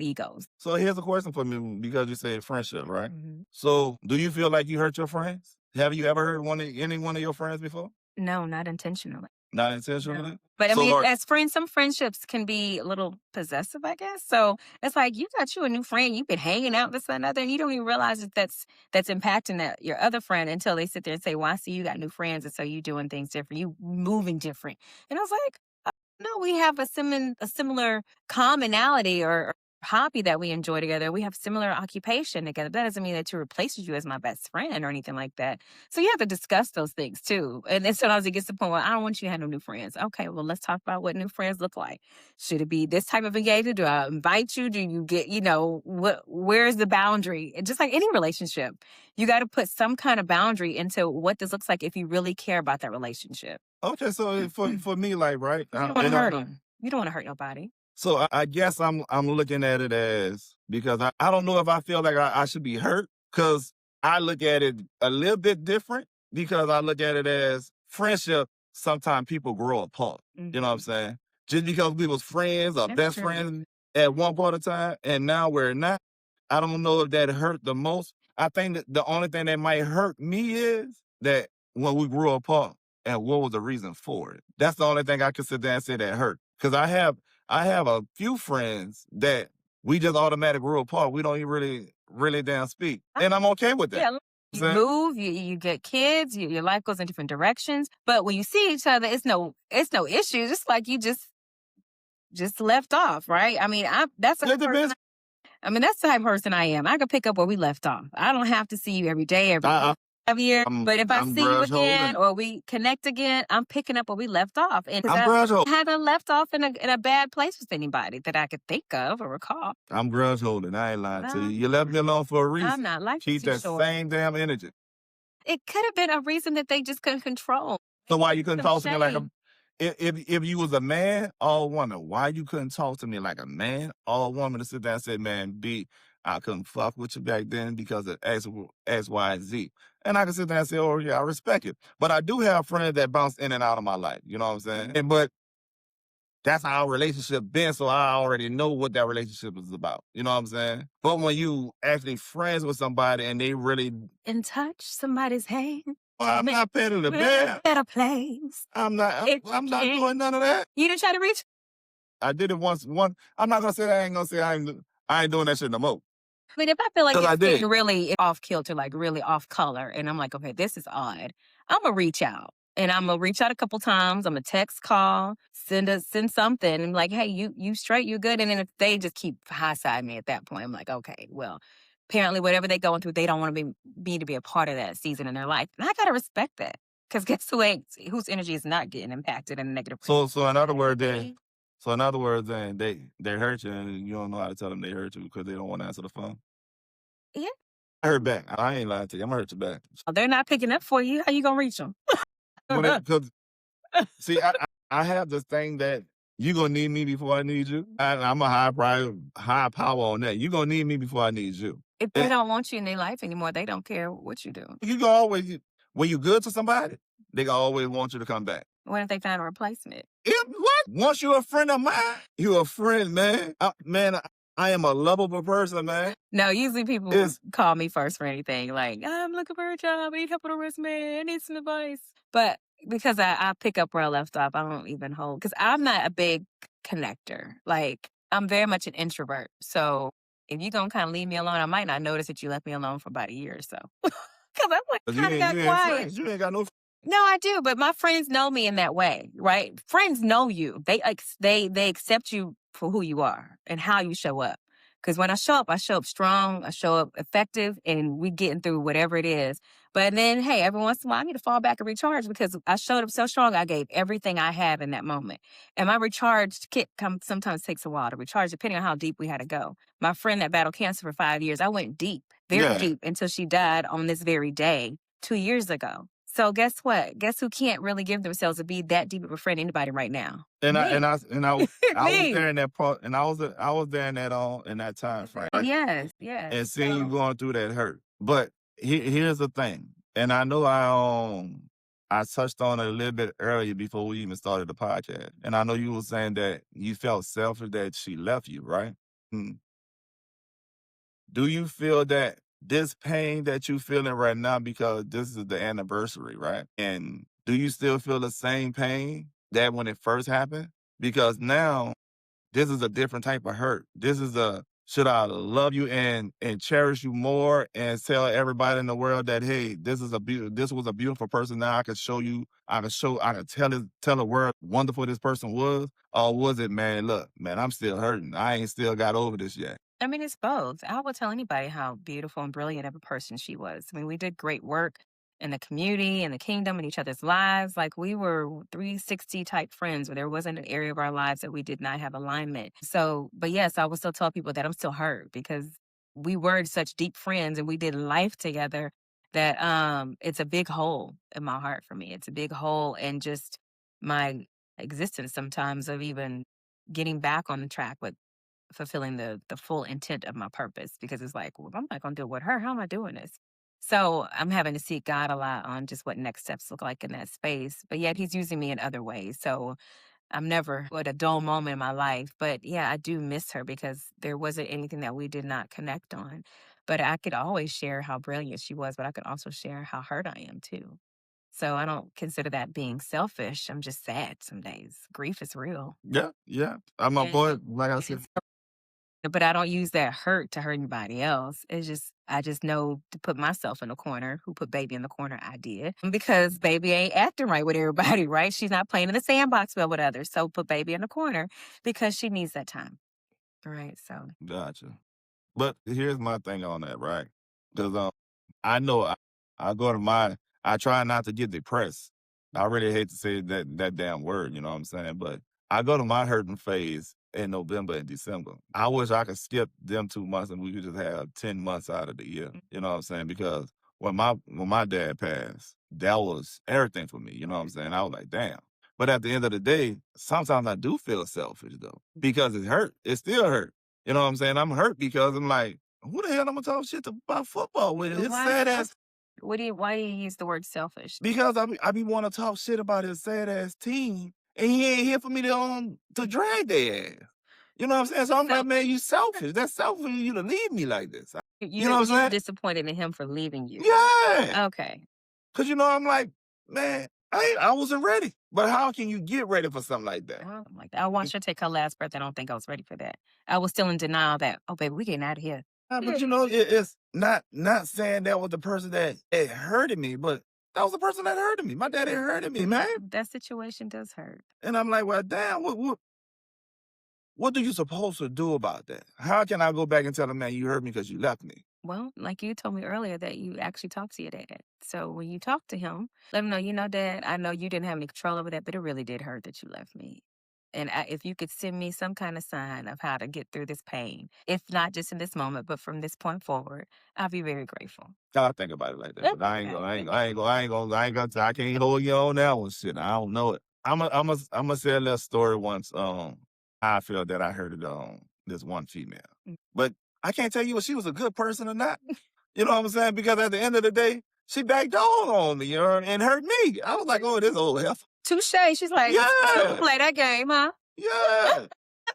egos.
So here's a question for me because you said friendship, right?
Mhm.
So do you feel like you hurt your friends? Have you ever hurt any one of your friends before?
No, not intentionally.
Not intentionally?
No. But I
So
mean,
Lord,
as friends, some friendships can be a little possessive, I guess. So it's like you got you a new friend, you've been hanging out this and another, and you don't even realize that that's impacting your other friend until they sit there and say, "Well, I see you got new friends, and so you doing things different, you moving different." And I was like, no, we have a similar commonality or hobby that we enjoy together. We have similar occupation together. That doesn't mean that to replace you as my best friend or anything like that. So you have to discuss those things too. And then sometimes it gets to the point where I don't want you to have no new friends. Okay, well, let's talk about what new friends look like. Should it be this type of engagement? Do I invite you? Do you get, where's the boundary? And just like any relationship, you got to put some kind of boundary into what this looks like if you really care about that relationship.
okay, so for me, like, right,
You don't want to hurt them. You don't want to hurt nobody.
so I guess I'm looking at it as because I don't know if I feel like I should be hurt because I look at it a little bit different because I look at it as friendship sometimes people grow apart. You know what I'm
Mhm.
saying? Just because we was friends or
That's
best
true.
friends at one point of time, and now we're not. I don't know if that hurt the most. I think that the only thing that might hurt me is that when we grew apart and what was the reason for it. That's the only thing I can sit there and say that hurt. Because I have a few friends that we just automatically grew apart. We don't even really damn speak. And I'm okay with that.
Yeah, you move, you get kids, your life goes in different directions. But when you see each other, it's no issue. Just like you just left off, right? I mean, that's the
It
person.
depends.
I mean, that's the type of person I am. I can pick up where we left off. I don't have to see you every day, every
I,
every year. But if I
I'm
see you
grudge
again
holding.
or we connect again, I'm picking up where we left off. And because
I'm
I
grudge holding.
haven't left off in a bad place with anybody that I could think of or recall.
I'm grudge holding. I ain't lying to you.
No,
You left me alone for a
I'm
reason.
not. Life is
Keep
too
that
short.
same damn energy.
It could have been a reason that they just couldn't control.
So why you couldn't
Some
talk to me like a
shame.
if you was a man or a woman, why you couldn't talk to me like a man or a woman to sit there and say, man, B, I couldn't fuck with you back then because of X, Y, and Z. And I can sit there and say, oh yeah, I respect it. But I do have friends that bounce in and out of my life. You know what I'm saying? But that's how our relationship been, so I already know what that relationship is about. You know what I'm saying? But when you actually friends with somebody and they really,
And touch somebody's hand.
well, I'm not petting the
We're in a
bear.
better place.
I'm not doing none of that.
You didn't try to reach.
I did it once. I'm not gonna say that. I ain't gonna say I ain't doing that shit no more.
I mean, if I feel like
Cause I
it's
did.
getting really off kilter, like really off color, and I'm like, okay, this is odd, I'm gonna reach out. And I'm gonna reach out a couple times. I'm gonna text, call, send something, and like, hey, you straight, you good. And then if they just keep high side me at that point, I'm like, okay, well, apparently whatever they're going through, they don't want to be me to be a part of that season in their life, and I gotta respect that. Because guess whose energy is not getting impacted in a negative way?
So in other words, then they hurt you and you don't know how to tell them they hurt you because they don't want to answer the phone.
Yeah,
I hurt back. I ain't lying to you. I'm gonna hurt you back.
they're not picking up for you. How you gonna reach them?
Because see, I have this thing that you gonna need me before I need you. I'm a high power on that. You gonna need me before I need you.
If they don't want you in their life anymore, they don't care what you do.
You gonna always when you good to somebody, they gonna always want you to come back.
What if they find a replacement?
What? Once you're a friend of mine, you're a friend, man. I am a lovable person, man.
No, usually people
It's
call me first for anything. Like, I'm looking for a job. I need help with a resume. I need some advice. But because I pick up where I left off, I don't even hold. Because I'm not a big connector. Like, I'm very much an introvert. So if you're going to kind of leave me alone, I might not notice that you left me alone for about a year or so. Because I'm like, kind of got
you ain't
quiet.
friends. You ain't got no.
No, I do, but my friends know me in that way, right? Friends know you. They accept you for who you are and how you show up. Because when I show up strong, I show up effective, and we getting through whatever it is. But then, hey, every once in a while, I need to fall back and recharge because I showed up so strong. I gave everything I have in that moment, and my recharged kit sometimes takes a while to recharge, depending on how deep we had to go. My friend that battled cancer for 5 years, I went deep, very
Yeah.
deep, until she died on this very day 2 years ago. So guess what? Guess who can't really give themselves to be that deep of a friend to anybody right now?
And I
Me.
and I and I, I was
Me.
there in that part, and I was there in that time frame,
Yes, yes.
and seeing you going through that hurt. But here's the thing, and I know I touched on it a little bit earlier before we even started the podcast, and I know you were saying that you felt selfish that she left you, right? Mm. Do you feel that this pain that you feeling right now because this is the anniversary, right? And do you still feel the same pain that when it first happened? Because now this is a different type of hurt. This is a should I love you and cherish you more and tell everybody in the world that hey, this was a beautiful person. Now I can show you, I can tell the world wonderful this person was, or was it, man? Look, man, I'm still hurting. I ain't still got over this yet.
I mean, it's both. I will tell anybody how beautiful and brilliant of a person she was. I mean, we did great work in the community and the kingdom and each other's lives. Like we were 360 type friends where there wasn't an area of our lives that we did not have alignment. So, but yes, I will still tell people that I'm still hurt because we were such deep friends and we did life together that it's a big hole in my heart for me. It's a big hole in just my existence sometimes of even getting back on the track with fulfilling the full intent of my purpose because it's like, well, I'm not gonna deal with her. How am I doing this? So I'm having to seek God a lot on just what next steps look like in that space. But yet he's using me in other ways. So I'm never at a dull moment in my life. But yeah, I do miss her because there wasn't anything that we did not connect on. But I could always share how brilliant she was, but I could also share how hurt I am too. So I don't consider that being selfish. I'm just sad some days. Grief is real.
Yeah, yeah. I'm on
And
board. Like I said,
but I don't use that hurt to hurt anybody else. It's just I just know to put myself in a corner. Who put baby in the corner? I did. Because baby ain't acting right with everybody, right? She's not playing in the sandbox well with others. So put baby in the corner because she needs that time. Right. So
gotcha. But here's my thing on that, right? Because I know I go to my, I try not to get depressed. I really hate to say that damn word, you know what I'm saying? But I go to my hurting phase in November and December. I wish I could skip them 2 months and we could just have 10 months out of the year. You know what I'm saying? Because when my dad passed, that was everything for me. You know what I'm saying? I was like, damn. But at the end of the day, sometimes I do feel selfish though, because it hurt. It still hurt. You know what I'm saying? I'm hurt because I'm like, who the hell I'm gonna talk shit about football with? His
why
sad ass.
why do you use the word selfish?
Because I be want to talk shit about his sad ass team, and he ain't here for me to drag their ass. You know what I'm saying? So I'm
So
like, man, you selfish. That's selfish of you to leave me like this. You know what I'm
you're
saying?
disappointed in him for leaving you.
Yeah.
Okay.
Cause I'm like, man, I wasn't ready. But how can you get ready for something like that?
Oh, like that. I watched her take her last breath. I don't think I was ready for that. I was still in denial that, oh baby, we getting out of here.
But it's not saying that was the person that it hurted me, but that was the person that hurted me. My daddy hurted me, man.
That situation does hurt.
And I'm like, well, damn, what do you supposed to do about that? How can I go back and tell him, man, you hurt me because you left me?
Well, like you told me earlier that you actually talked to your dad. So when you talk to him, let him know, Dad, I know you didn't have any control over that, but it really did hurt that you left me. And if you could send me some kind of sign of how to get through this pain, if not just in this moment, but from this point forward, I'll be very grateful.
I think about it like that, but I can't hold you on that one. Shit, I don't know it. I'm gonna say a little story once. I feel that I hurted this one female,
Mm.
but I can't tell you if she was a good person or not. You know what I'm saying? Because at the end of the day, she backed down on me, and hurt me. I was like, oh, this old heifer.
Touche. She's like,
Yeah,
play that game, huh?
yeah.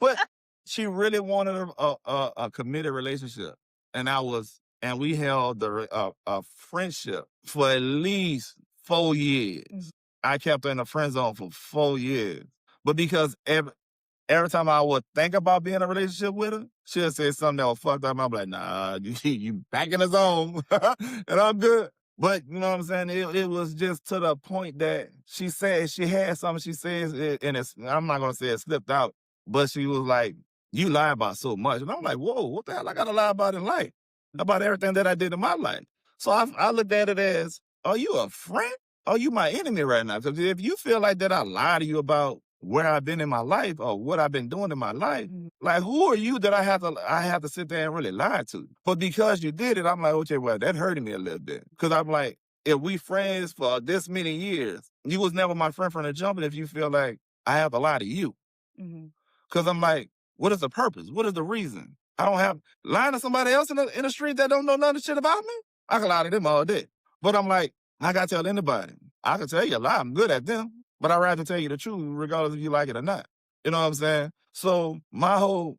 But she really wanted a committed relationship, and we held a friendship for at least 4 years.
Mm.
I kept her in the friend zone for 4 years, but because every time I would think about being in a relationship with her, she'll say something that was fucked up. I'm like, nah, you back in the zone, and I'm good. But you know what I'm saying? It was just to the point that she said she had something. She says, and I'm not gonna say it slipped out, but she was like, "You lie about so much," and I'm like, "Whoa, what the hell? I gotta lie about in life, about everything that I did in my life." So I looked at it as, "Are you a friend? Are you my enemy right now?" Because if you feel like that I lie to you about where I've been in my life or what I've been doing in my life,
Mhm.
like who are you that I have to sit there and really lie to? But because you did it, I'm like, okay, well, that hurted me a little bit. Cause I'm like, if we friends for this many years, you was never my friend from the jump, and if you feel like I have to lie to you.
Mhm.
Cause I'm like, what is the purpose? What is the reason? I don't have lying to somebody else in the street that don't know none of the shit about me. I can lie to them all day. But I'm like, I gotta tell anybody. I can tell you a lie. I'm good at them. But I'd rather tell you the truth, regardless if you like it or not. You know what I'm saying? So my whole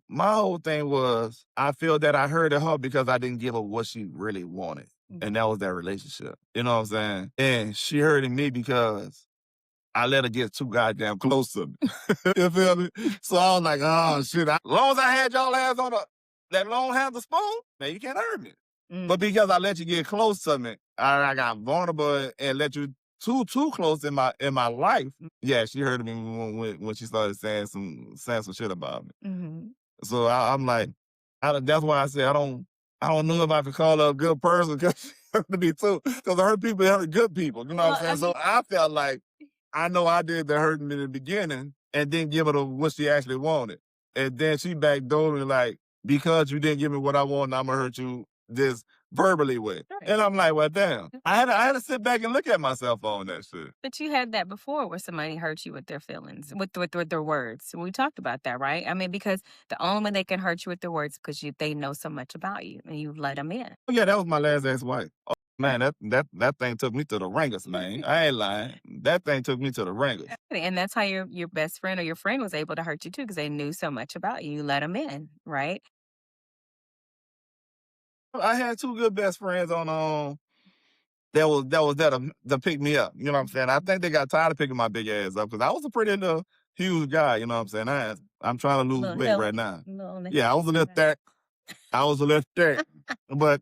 thing was I feel that I hurted her because I didn't give her what she really wanted. And that was that relationship. You know what I'm saying? And she hurted me because I let her get too goddamn close to me. You feel me? So I was like, oh shit. As long as I had y'all ass on that long handle spoon, man, you can't hurt me. But because I let you get close to me, I got vulnerable and let you too close in my life. Yeah, she hurt me when she started saying some shit about me.
Mhm.
So I'm like, that's why I say I don't know if I could call her a good person because to be too because hurt people hurt good people. You know what I'm saying? So I felt like I know I did the hurting in the beginning and didn't give her what she actually wanted. And then she backdoored me like, because you didn't give me what I wanted, I'm gonna hurt you this verbally with.
Right.
And I'm like, well, damn. I had to sit back and look at myself on that shit.
But you had that before where somebody hurt you with their feelings, with their words. We talked about that, right? I mean, because the only way they can hurt you with their words because they know so much about you and you let them in.
Oh, yeah, that was my last ex-wife. Man, that thing took me to the ringers, man. I ain't lying. That thing took me to the ringers.
And that's how your best friend or your friend was able to hurt you too, because they knew so much about you. You let them in, right?
I had two good best friends on that was there to pick me up. You know what I'm saying? I think they got tired of picking my big ass up because I was a pretty huge guy. You know what I'm saying? I'm trying to lose
Little
weight
help,
right now.
little
Yeah, I was a little thick. I was a little thick, but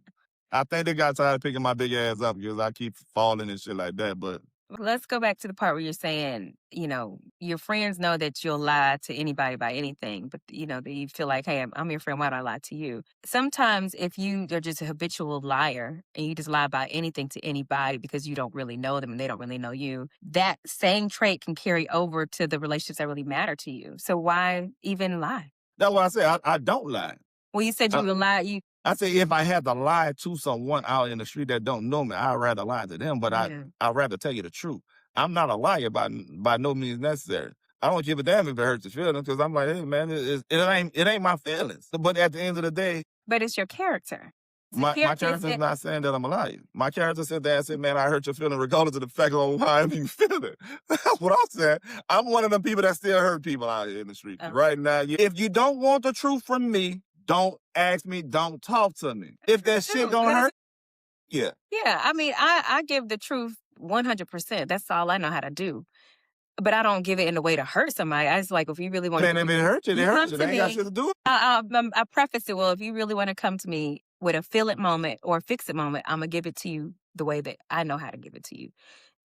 I think they got tired of picking my big ass up because I keep falling and shit like that. But
Let's go back to the part where you're saying, your friends know that you'll lie to anybody about anything, but that you feel like, hey, I'm your friend. Why do I lie to you? Sometimes if you are just a habitual liar and you just lie about anything to anybody because you don't really know them and they don't really know you, that same trait can carry over to the relationships that really matter to you. So why even lie?
that's why I say I don't lie.
Well, you said you
Uh,
would lie. You
I say if I had to lie to someone out in the street that don't know me, I'd rather lie to them. But
Yeah.
I'd rather tell you the truth. I'm not a liar by no means necessary. I don't give a damn if it hurts your feelings because I'm like, hey man, it ain't my feelings. But at the end of the day,
But it's your character. It's a
my
character.
character is not saying that I'm a liar. My character said that and said, man, I hurt your feeling regardless of the fact of however you feel it. That's what I'm saying. I'm one of them people that still hurt people out here in the street.
Oh.
Right now, if you don't want the truth from me, don't ask me, don't talk to me. If that shit don't hurt, yeah.
Yeah, I mean, I give the truth 100%. That's all I know how to do. But I don't give it in a way to hurt somebody. I just like, if you really want
Man,
to,
if it hurt you, it
you
hurt
come
you.
to
They ain't got
me.
shit to do with
I preface it, well, if you really want to come to me with a feel it moment or a fix it moment, I'm gonna give it to you the way that I know how to give it to you.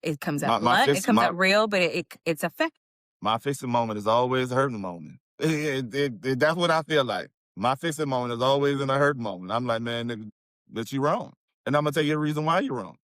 It comes out
my
blunt, it
fix
comes
my
out real, but it's effective.
my fixing moment is always a hurting moment. That's what I feel like. My fixing moment is always in a hurt moment. I'm like, man, nigga, but you wrong. And I'm gonna tell you the reason why you're wrong.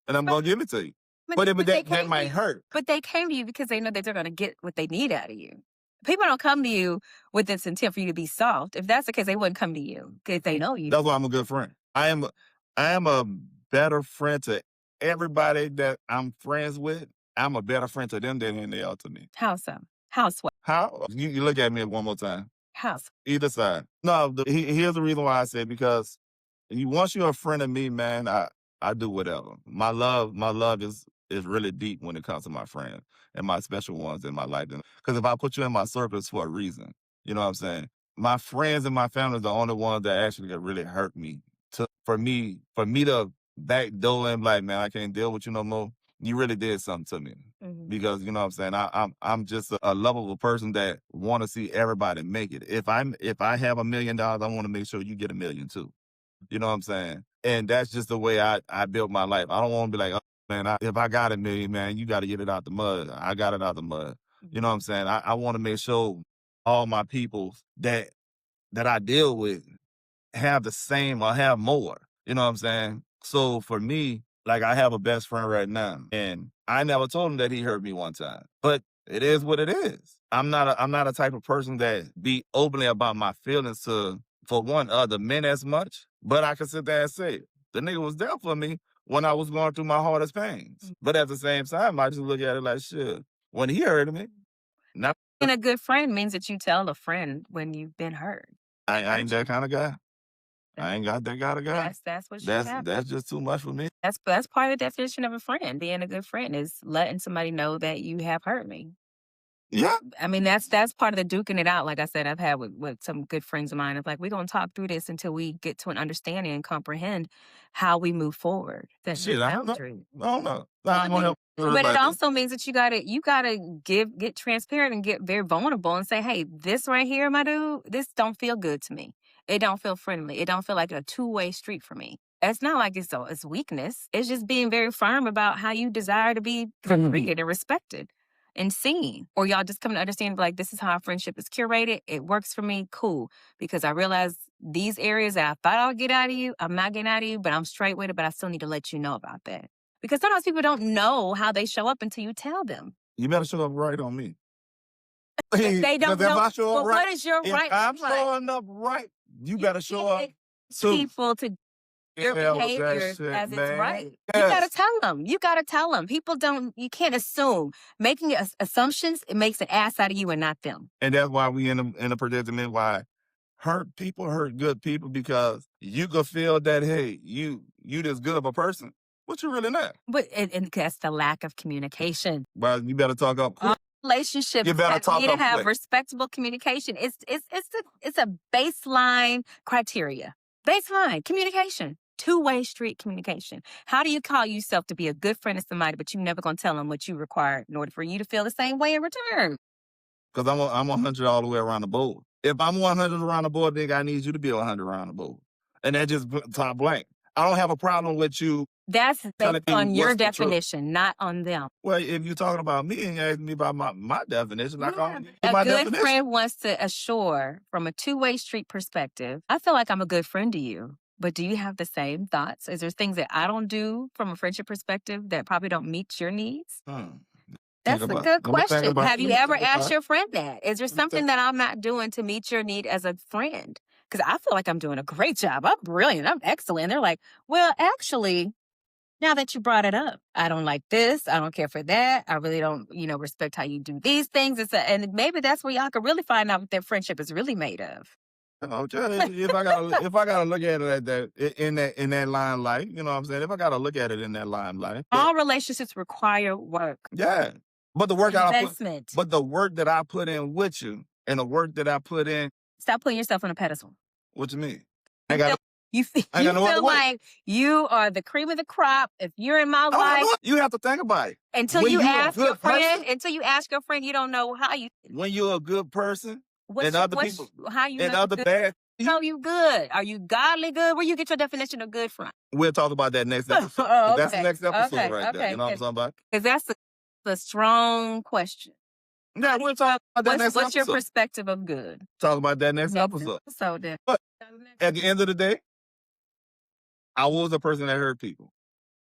And I'm gonna give it to you. But
They
that
came to
might
you.
hurt.
But they came to you because they know that they're gonna get what they need out of you. People don't come to you with this intent for you to be soft. If that's the case, they wouldn't come to you because they know you.
That's why I'm a good friend. I am a better friend to everybody that I'm friends with. I'm a better friend to them than they are to me.
How so? How so?
How? You look at me one more time.
How so?
Either side. No, here's the reason why I said because once you're a friend of me, man, I do whatever. My love is really deep when it comes to my friends and my special ones in my life. Because if I put you in my circle, it's for a reason. You know what I'm saying? My friends and my family are the only ones that actually get really hurt me. For me to backdoor and like, man, I can't deal with you no more. You really did something to me because you know what I'm saying. I'm just a lovable person that want to see everybody make it. If I have $1 million, I want to make sure you get 1 million too. You know what I'm saying? And that's just the way I built my life. I don't want to be like, oh, man, if I got 1 million, man, you got to get it out the mud. I got it out the mud. You know what I'm saying? I want to make sure all my people that I deal with have the same or have more. You know what I'm saying? So for me, like I have a best friend right now, and I never told him that he hurt me one time. But it is what it is. I'm not a type of person that be openly about my feelings to for one other men as much. But I can sit there and say the nigga was there for me when I was going through my hardest pains. But at the same time, I just look at it like shit. When he hurt me, not
And a good friend means that you tell a friend when you've been hurt.
I ain't that kind of guy. I ain't got that kind of guy.
That's what should
That's
happen.
that's just too much for me.
That's part of the definition of a friend. Being a good friend is letting somebody know that you have hurt me.
Yeah.
I mean, that's part of the duking it out. Like I said, I've had with some good friends of mine. It's like we're gonna talk through this until we get to an understanding and comprehend how we move forward. That's
Shit, I don't know.
boundary.
I don't know. I ain't gonna help her
But it
like that.
also means that you gotta get transparent and get very vulnerable and say, hey, this right here, my dude, this don't feel good to me. It don't feel friendly. It don't feel like a two-way street for me. It's not like it's weakness. It's just being very firm about how you desire to be treated and respected and seen. Or y'all just come to understand like this is how our friendship is curated. It works for me, cool. Because I realize these areas that I thought I would get out of you, I'm not getting out of you, but I'm straight with it, but I still need to let you know about that. Because sometimes people don't know how they show up until you tell them.
You better show up right on me.
They don't
'Cause if
know.
I show up
Well,
right,
what is your
if
right?
I'm
Right.
showing up right, you better show up too.
People to your
Yeah, with that
behavior
shit,
as it's
man.
right. You gotta
Yes.
tell them. You gotta tell them. People don't. You can't assume. Making assumptions, it makes an ass out of you and not them.
And that's why we in a predicament why hurt people hurt good people because you could feel that hey, you this good of a person. What you really not?
But and that's the lack of communication.
Well, you better talk up
All
quick.
relationships
You better
that
talk
need to
up
have
quick.
respectable communication. It's a baseline criteria. Baseline communication. Two-way street communication. How do you call yourself to be a good friend to somebody, but you never gonna tell them what you require in order for you to feel the same way in return?
Because I'm 100 all the way around the board. If I'm 100 around the board, nigga, I need you to be 100 around the board. And that just top blank. I don't have a problem with you
That's
telling
based
me
on your
what's the truth.
definition, not on them.
Well, if you're talking about me and you asking me about my definition, I
Yeah,
can
a
my
good
definition.
friend wants to assure from a two-way street perspective, I feel like I'm a good friend to you. But do you have the same thoughts? Is there things that I don't do from a friendship perspective that probably don't meet your needs?
Think
That's a
about it.
good
Let me think
question.
about
Have
it.
you
Let me
ever
think about
asked
it.
your friend that? Is there
Let me
something
think.
that I'm not doing to meet your need as a friend? Because I feel like I'm doing a great job. I'm brilliant. I'm excellent. They're like, well, actually, now that you brought it up, I don't like this. I don't care for that. I really don't, respect how you do these things. And maybe that's where y'all could really find out what their friendship is really made of.
Okay, if I gotta look at it at in that limelight, you know what I'm saying? If I gotta look at it in that limelight,
All relationships require work,
yeah. But the work
investment.
but the work that I put in with you and the work that I put in,
Stop putting yourself on a pedestal.
what you mean?
You feel, you feel,
I ain't got no other
feel
way.
like you are the cream of the crop. If you're in my
I don't have
life,
no, you have to think about it.
until
When
you
you a
ask your
good person,
friend, you don't know how you
when you're a good person,
what's
and other
what's
people
how you
and
know
other
good.
bad,
Know you good. Are you godly good? Where you get your definition of good from?
we'll talk about that next episode.
Oh,
That's the
okay.
next episode
Okay.
right there. You
Okay.
know what I'm talking about?
Because that's a strong question.
Yeah, we'll talk about that next
What's your
episode.
perspective of good?
Talk about that next
Next
episode.
episode then.
But at the end of the day, I was a person that hurt people.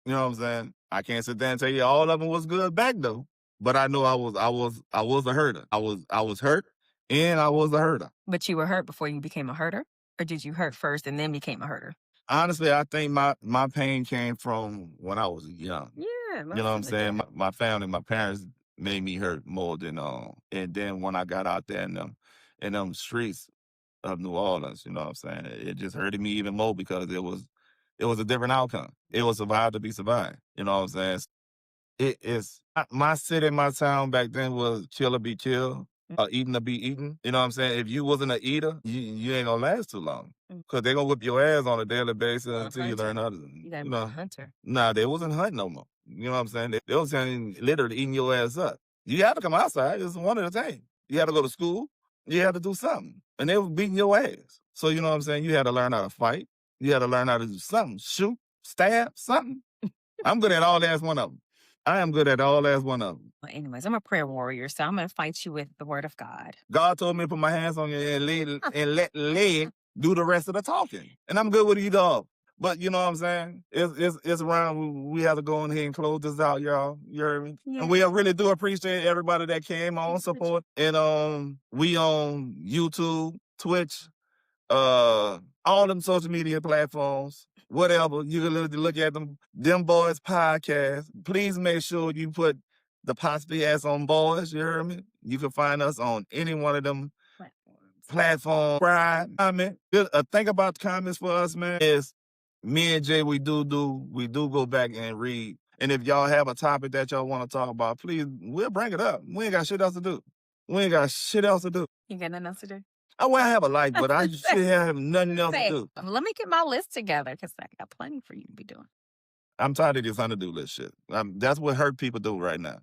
You know what I'm saying? I can't sit there and tell you all of them was good back though. But I know I was a herder. I was hurt and I was a herder.
But you were hurt before you became a herder? Or did you hurt first and then became a herder?
Honestly, I think my pain came from when I was young.
Yeah.
You know what I'm saying? My family, my parents made me hurt more than and then when I got out there in them streets of New Orleans, you know what I'm saying? It just hurted me even more because it was a different outcome. It was survive to be survived. You know what I'm saying? It is my city, my town back then was kill or be killed, eaten or be eaten. You know what I'm saying? If you wasn't an eater, you ain't gonna last too long. Cause they gonna whip your ass on a daily basis until you learn how to,
You gotta be a hunter.
Nah, they wasn't hunting no more. You know what I'm saying? They was saying literally eating your ass up. You had to come outside. It's one at a time. You had to go to school. You had to do something. And they was beating your ass. So you know what I'm saying? You had to learn how to fight. You had to learn how to do something. Shoot, stab, something. I'm good at all last one of them. I am good at all last one of them.
Well, anyways, I'm a prayer warrior, so I'm going to fight you with the word of God.
God told me to put my hands on you and let leg do the rest of the talking. And I'm good with either of. But you know what I'm saying? It's around. We have to go in here and close this out, y'all. You heard me?
Yeah.
And we really do appreciate everybody that came on support. And we on YouTube, Twitch, all them social media platforms, whatever. You can look at them boys podcast. Please make sure you put the Possibly Ass on Boys, you heard me? You can find us on any one of them platforms. Subscribe, comment. Think about the comments for us, man. Is me and Jay, we do go back and read. And if y'all have a topic that y'all want to talk about, please, we'll bring it up. We ain't got shit else to do.
You got nothing else to do?
I have a life, but I should have nothing else to do.
Let me get my list together because I got plenty for you to be doing.
I'm tired of this honeydew list shit. That's what hurt people do right now.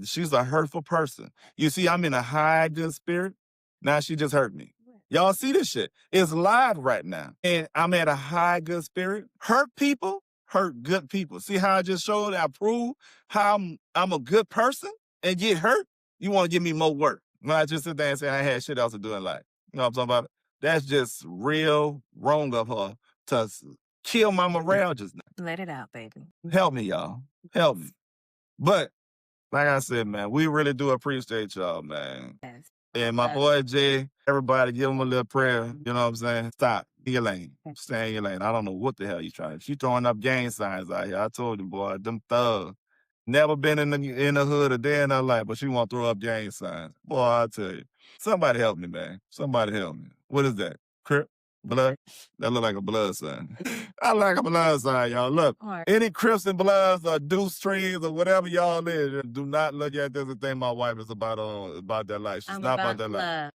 She's a hurtful person. You see, I'm in a high good spirit. Now she just hurt me. Y'all see this shit? It's live right now. And I'm at a high good spirit. Hurt people, hurt good people. See how I just showed, I proved how I'm a good person and get hurt? You want to give me more work. When I just sit there and say I had shit else to do in life. You know what I'm talking about? That's just real wrong of her to kill my morale just now.
Let it out, baby.
Help me, y'all. Help me. But like I said, man, we really do appreciate y'all, man.
Yes.
And my boy Jay, everybody give him a little prayer. You know what I'm saying? Stop. In your lane. Stay in your lane. I don't know what the hell you trying. She throwing up gang signs out here. I told you, boy, them thugs. Never been in the hood a day in her life, but she want to throw up gang signs. Boy, I tell you. Somebody help me, man. Somebody help me. What is that? Crip? Blood? That look like a blood sign. I like a blood sign, y'all. Look,
Or
any Crips and Bloods or Deuce trees or whatever y'all is, do not look at this and think my wife is about that life. She's
I'm
not about
about
that life.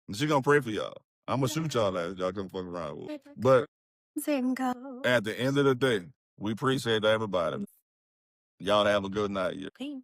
love.
She gonna pray for y'all. I'm gonna shoot y'all ass if y'all come fuck around with. But
And go.
at the end of the day, we appreciate everybody. Y'all have a good night.
Peace.